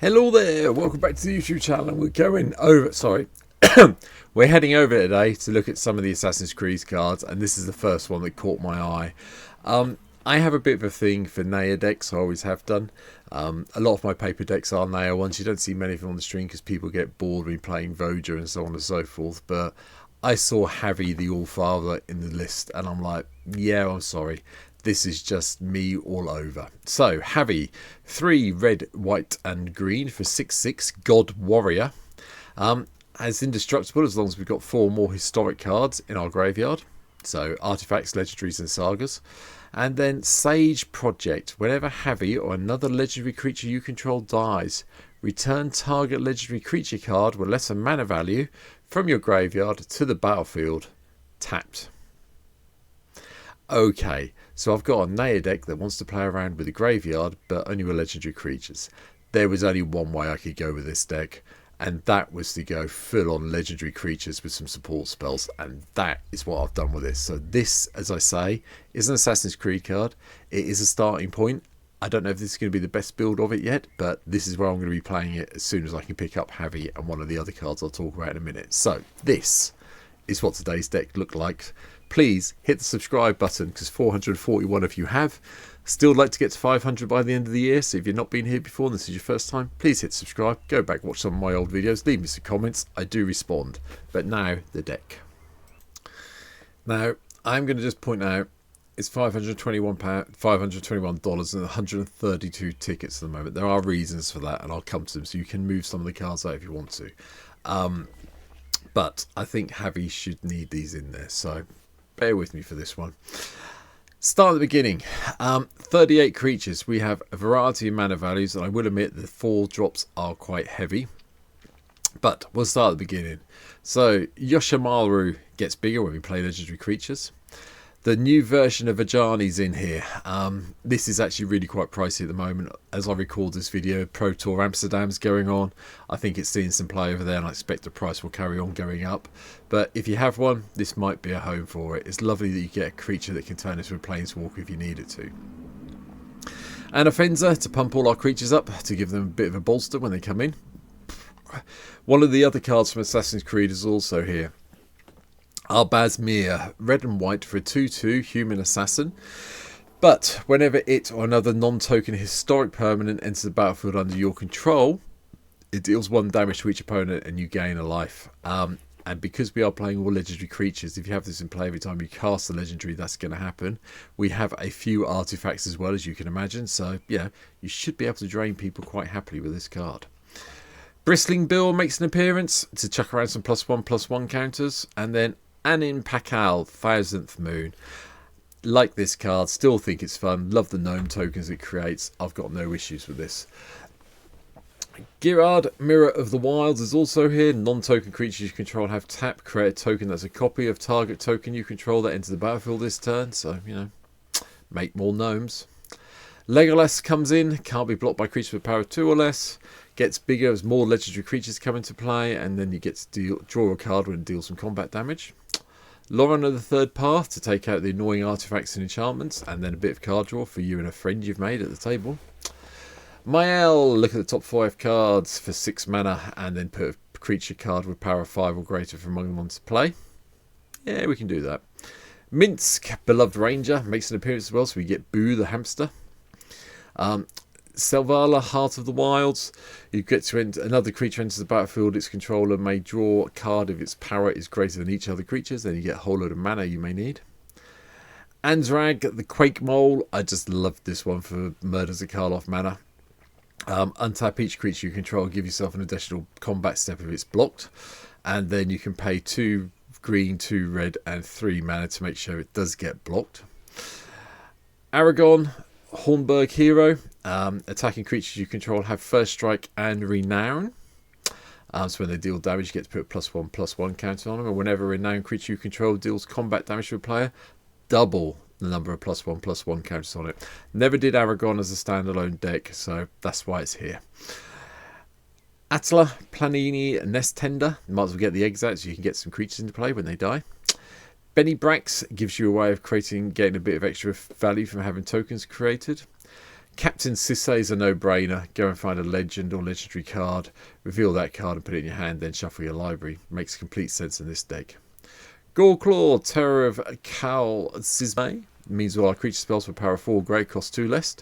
Hello there, welcome back to the YouTube channel. And we're going over, we're heading over today to look at some of the Assassin's Creed cards, and this is the first one that caught my eye. I have a bit of a thing for Naya decks, I always have done. A lot of my paper decks are Naya ones. You don't see many of them on the stream because people get bored with playing Voja and so on and so forth, but I saw Havi the All-Father in the list, and I'm like, yeah, I'm sorry. This is just me all over. So, Havi, 3 red, white and green for 6/6, God Warrior. As indestructible as long as we've got 4 more historic cards in our graveyard. So, artifacts, legendaries and sagas. And then Sage Project. Whenever Havi or another legendary creature you control dies, return target legendary creature card with lesser mana value from your graveyard to the battlefield, tapped. Okay, so I've got a Naya deck that wants to play around with the graveyard, but only with legendary creatures. There was only one way I could go with this deck, and that was to go full on legendary creatures with some support spells, and that is what I've done with this. So this, as I say, is an Assassin's Creed card. It is a starting point. I don't know if this is going to be the best build of it yet, but this is where I'm going to be playing it as soon as I can pick up Havi and one of the other cards I'll talk about in a minute. So this is what today's deck looked like. Please hit the subscribe button because 441 of you have. Still like to get to 500 by the end of the year, so if you've not been here before and this is your first time, please hit subscribe, go back, watch some of my old videos, leave me some comments, I do respond. But now, the deck. Now, I'm going to just point out, it's $521 and 132 tickets at the moment. There are reasons for that, and I'll come to them, so you can move some of the cards out if you want to. But I think Havi should need these in there, so bear with me for this one. Start at the beginning. 38 creatures. We have a variety of mana values, and I will admit the 4 drops are quite heavy. But we'll start at the beginning. So Yoshimaru gets bigger when we play legendary creatures. The new version of Ajani's in here. This is actually really quite pricey at the moment. As I record this video, Pro Tour Amsterdam's going on. I think it's seeing some play over there, and I expect the price will carry on going up. But if you have one, this might be a home for it. It's lovely that you get a creature that can turn into a planeswalker if you need it to. And a Fenza to pump all our creatures up, to give them a bit of a bolster when they come in. One of the other cards from Assassin's Creed is also here. Arbazmir, red and white for a 2/2 human assassin. But whenever it or another non-token historic permanent enters the battlefield under your control, it deals 1 damage to each opponent and you gain a life. And because we are playing all legendary creatures, if you have this in play every time you cast a legendary, that's going to happen. We have a few artifacts as well, as you can imagine. So yeah, you should be able to drain people quite happily with this card. Bristling Bill makes an appearance to chuck around some +1/+1 counters. And then Anin Pakal, 1000th Moon. Like this card, still think it's fun, love the gnome tokens it creates. I've got no issues with this. Girard, Mirror of the Wilds is also here. Non-token creatures you control have tap, create a token that's a copy of target token you control that enters the battlefield this turn. So, you know, make more gnomes. Legolas comes in, can't be blocked by creatures with power 2 or less. Gets bigger as more legendary creatures come into play, and then you get to draw a card when it deals some combat damage. Lauren of the Third Path to take out the annoying artifacts and enchantments, and then a bit of card draw for you and a friend you've made at the table. Mael, look at the top 5 cards for 6 mana, and then put a creature card with power 5 or greater from among them onto play. Yeah, we can do that. Minsk, Beloved Ranger, makes an appearance as well, so we get Boo the hamster. Selvala, Heart of the Wilds. You get to another creature enters the battlefield. Its controller may draw a card if its power is greater than each other creatures. Then you get a whole load of mana you may need. Anzrag, the Quake Mole. I just love this one for Murders of Karloff mana. Untap each creature you control. Give yourself an additional combat step if it's blocked. And then you can pay 2 green, 2 red and 3 mana to make sure it does get blocked. Aragon, Hornburg Hero. Attacking creatures you control have first strike and renown. So when they deal damage, you get to put a +1/+1 counter on them. And whenever a renowned creature you control deals combat damage to a player, double the number of +1/+1 counters on it. Never did Aragon as a standalone deck, so that's why it's here. Attila, Planini, Nest Tender. You might as well get the eggs out so you can get some creatures into play when they die. Benny Brax gives you a way of getting a bit of extra value from having tokens created. Captain Sisse is a no-brainer. Go and find a legend or legendary card, reveal that card and put it in your hand, then shuffle your library. Makes complete sense in this deck. Goreclaw, Terror of Kal Sisme. Means all our creature spells for power 4 or greater cost 2 less.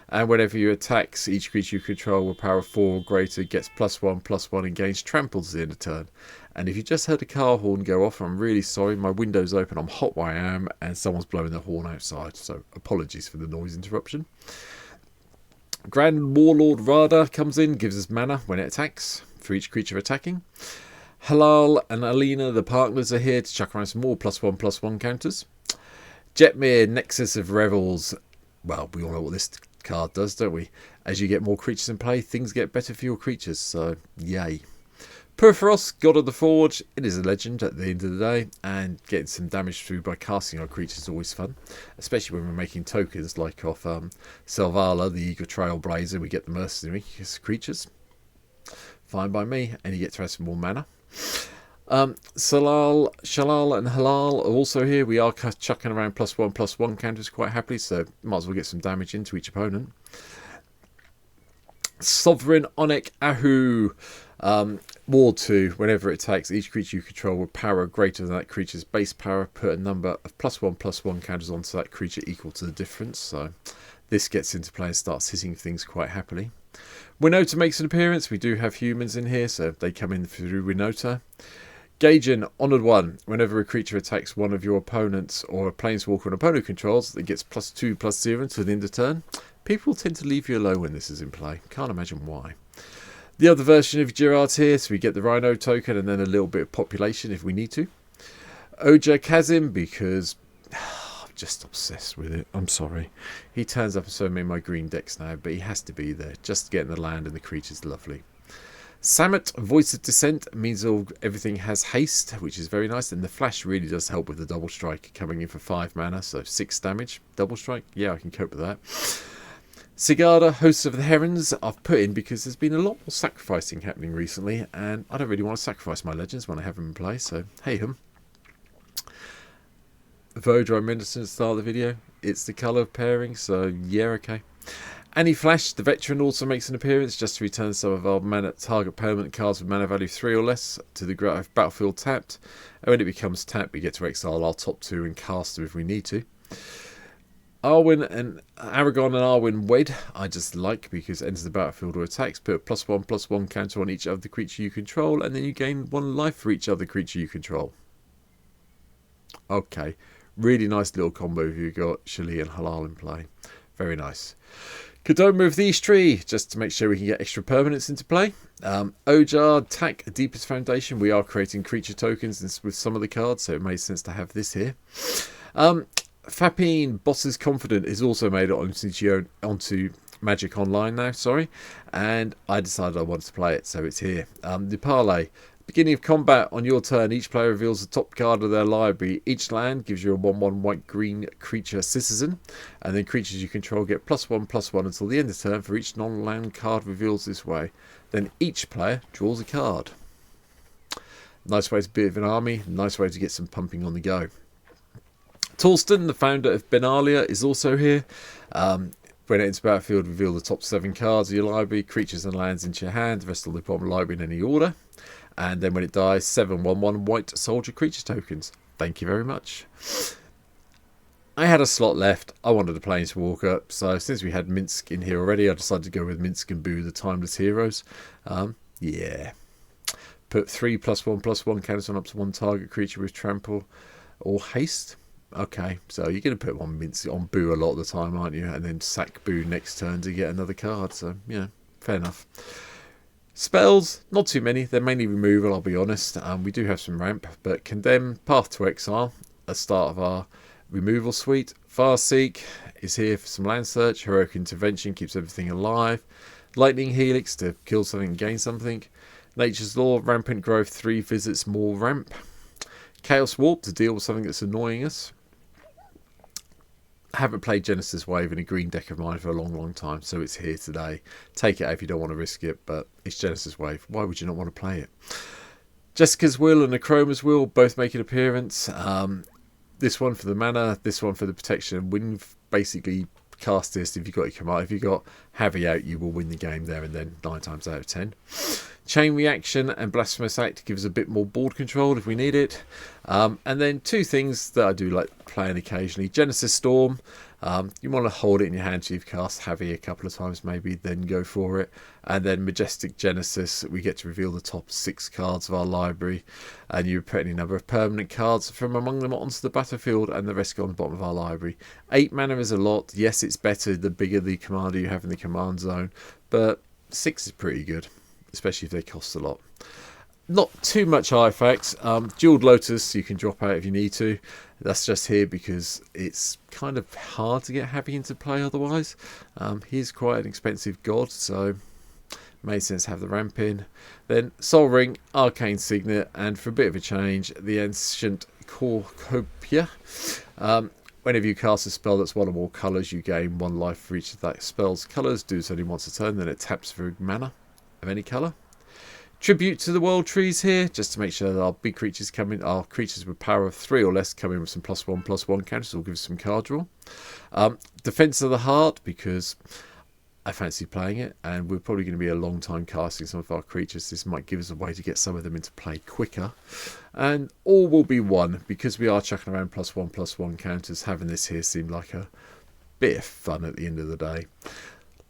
And whenever you attack, each creature you control with power 4 or greater gets +1/+1 and gains trampled at the end of turn. And if you just heard a car horn go off, I'm really sorry. My window's open, I'm hot where I am, and someone's blowing the horn outside. So apologies for the noise interruption. Grand Warlord Rada comes in, gives us mana when it attacks for each creature attacking. Halal and Alina, the partners, are here to chuck around some more +1/+1 counters. Jetmir, Nexus of Revels. Well, we all know what this card does, don't we? As you get more creatures in play, things get better for your creatures, so yay. Perforos, God of the Forge. It is a legend at the end of the day, and getting some damage through by casting our creatures is always fun, especially when we're making tokens like off Selvala, the Eagle Trailblazer. We get the mercenary creatures. Fine by me, and you get to have some more mana. Shalal and Halal are also here. We are chucking around +1/+1 counters quite happily, so might as well get some damage into each opponent. Sovereign Onek Ahu. Ward 2, whenever it attacks, each creature you control with power greater than that creature's base power, put a number of +1/+1 counters onto that creature equal to the difference. So this gets into play and starts hitting things quite happily. Winota makes an appearance. We do have humans in here, so they come in through Winota. Gaijin, Honoured One. Whenever a creature attacks one of your opponents or a planeswalker an opponent controls, it gets +2/+0 to the end of turn. People tend to leave you alone when this is in play. Can't imagine why. The other version of Gerard's here, so we get the Rhino token and then a little bit of population if we need to. Oja Kazim, because I'm just obsessed with it. I'm sorry. He turns up in so many of my green decks now, but he has to be there. Just getting the land and the creature's lovely. Samet, Voice of Dissent, means everything has haste, which is very nice. And the flash really does help with the double strike, coming in for 5 mana, so 6 damage. Double strike, yeah, I can cope with that. Sigarda, Hosts of the Herons, I've put in because there's been a lot more sacrificing happening recently, and I don't really want to sacrifice my legends when I have them in play, so hey hum. Vodra, I mentioned at the start of the video, it's the colour of pairing, so yeah, okay. Annie Flash, the veteran, also makes an appearance just to return some of our mana target permanent cards with mana value 3 or less to the battlefield tapped. And when it becomes tapped, we get to exile our top 2 and cast them if we need to. Arwen and Aragon and Arwen Wed, I just like because it enters the battlefield or attacks. Put a +1/+1 counter on each other creature you control, and then you gain 1 life for each other creature you control. Okay, really nice little combo if you've got Shali and Halal in play. Very nice. Kodoma of the East Tree, just to make sure we can get extra permanents into play. Ojar, Tak, Deepest Foundation. We are creating creature tokens with some of the cards, so it made sense to have this here. Fapine, Boss's Confident, is also made onto Magic Online now, and I decided I wanted to play it, so it's here. The parlay. Beginning of combat, on your turn, each player reveals the top card of their library. Each land gives you a 1/1 white-green creature citizen, and then creatures you control get +1/+1 until the end of turn for each non-land card reveals this way. Then each player draws a card. Nice way to build an army, nice way to get some pumping on the go. Torsten, the founder of Benalia, is also here. When it enters battlefield, reveal the top 7 cards of your library, creatures and lands into your hand, the rest of the bottom library in any order. And then when it dies, 7/1/1 white soldier creature tokens. Thank you very much. I had a slot left. I wanted a planeswalker, so since we had Minsk in here already, I decided to go with Minsk and Boo, the Timeless Heroes. Yeah. Put 3 +1/+1 counters on up to 1 target creature with trample or haste. Okay, so you're going to put 1 Minsk on Boo a lot of the time, aren't you? And then sack Boo next turn to get another card. So, yeah, fair enough. Spells, not too many. They're mainly removal, I'll be honest. We do have some ramp, but Condemn, Path to Exile, a start of our removal suite. Farseek is here for some land search. Heroic Intervention keeps everything alive. Lightning Helix to kill something and gain something. Nature's Law, Rampant Growth, 3 visits, more ramp. Chaos Warp to deal with something that's annoying us. I haven't played Genesis Wave in a green deck of mine for a long time, so it's here today. Take it out if you don't want to risk it, but it's Genesis Wave. Why would you not want to play it? Jessica's Will and Akroma's Will both make an appearance. This one for the mana, this one for the protection. Wind basically cast this if you've got your command. If you've got Havi out, you will win the game there and then 9 times out of 10. Chain Reaction and Blasphemous Act give us a bit more board control if we need it. And then 2 things that I do like playing occasionally. Genesis Storm. You want to hold it in your hand till you've cast Havi a couple of times maybe, then go for it. And then Majestic Genesis, we get to reveal the top 6 cards of our library, and you put any number of permanent cards from among them onto the battlefield, and the rest go on the bottom of our library. 8 mana is a lot. Yes, it's better the bigger the commander you have in the command zone, but 6 is pretty good, especially if they cost a lot. Not too much artifacts. Jeweled Lotus you can drop out if you need to. That's just here because it's kind of hard to get Havi into play otherwise. He's quite an expensive god, so made sense to have the ramp in. Then Soul Ring, Arcane Signet, and for a bit of a change, the Ancient Corcopia. Whenever you cast a spell that's 1 or more colours, you gain 1 life for each of that spell's colours. Do so only once a turn, then it taps for mana of any colour. Tribute to the World Trees here, just to make sure that our big creatures come in, our creatures with power of 3 or less come in with some +1/+1 counters, will give us some card draw. Defense of the Heart, because I fancy playing it, and we're probably going to be a long time casting some of our creatures. This might give us a way to get some of them into play quicker. And all will be 1, because we are chucking around +1/+1 counters. Having this here seemed like a bit of fun at the end of the day.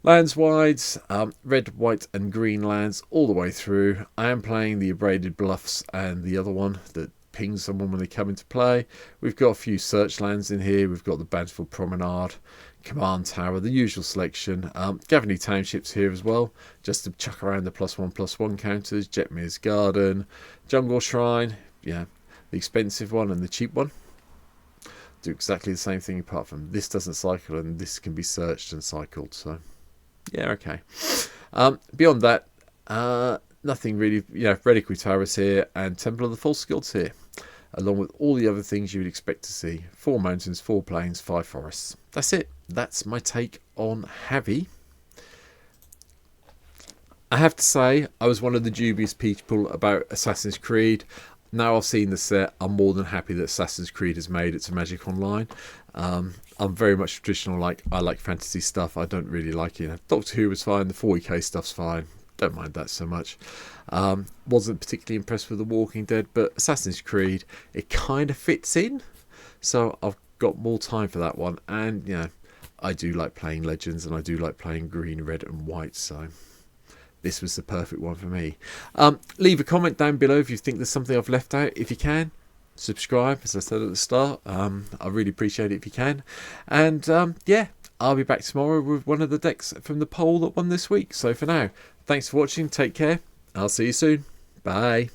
Lands wides, red, white and green lands all the way through. I am playing the Abraded Bluffs and the other one that pings someone when they come into play. We've got a few search lands in here. We've got the Bountiful Promenade, Command Tower, the usual selection. Gavany Townships here as well, just to chuck around the +1/+1 counters. Jetmir's Garden, Jungle Shrine, yeah, the expensive one and the cheap one. Do exactly the same thing apart from this doesn't cycle and this can be searched and cycled, so yeah, okay. Beyond that, nothing really. Reliquary Towers here and Temple of the False Gods here, along with all the other things you would expect to see. 4 mountains, 4 plains, 5 forests. That's it. That's my take on Havi. I have to say, I was one of the dubious people about Assassin's Creed. Now I've seen the set, I'm more than happy that Assassin's Creed has made it to Magic Online. I'm very much traditional, I like fantasy stuff. I don't really like it. Doctor Who was fine, the 40k stuff's fine. Don't mind that so much. Wasn't particularly impressed with The Walking Dead, but Assassin's Creed, it kind of fits in. So I've got more time for that one. And, I do like playing Legends, and I do like playing green, red and white, so this was the perfect one for me. Leave a comment down below if you think there's something I've left out. If you can, subscribe, as I said at the start. I really appreciate it if you can. And yeah, I'll be back tomorrow with one of the decks from the poll that won this week. So for now, thanks for watching. Take care. I'll see you soon. Bye.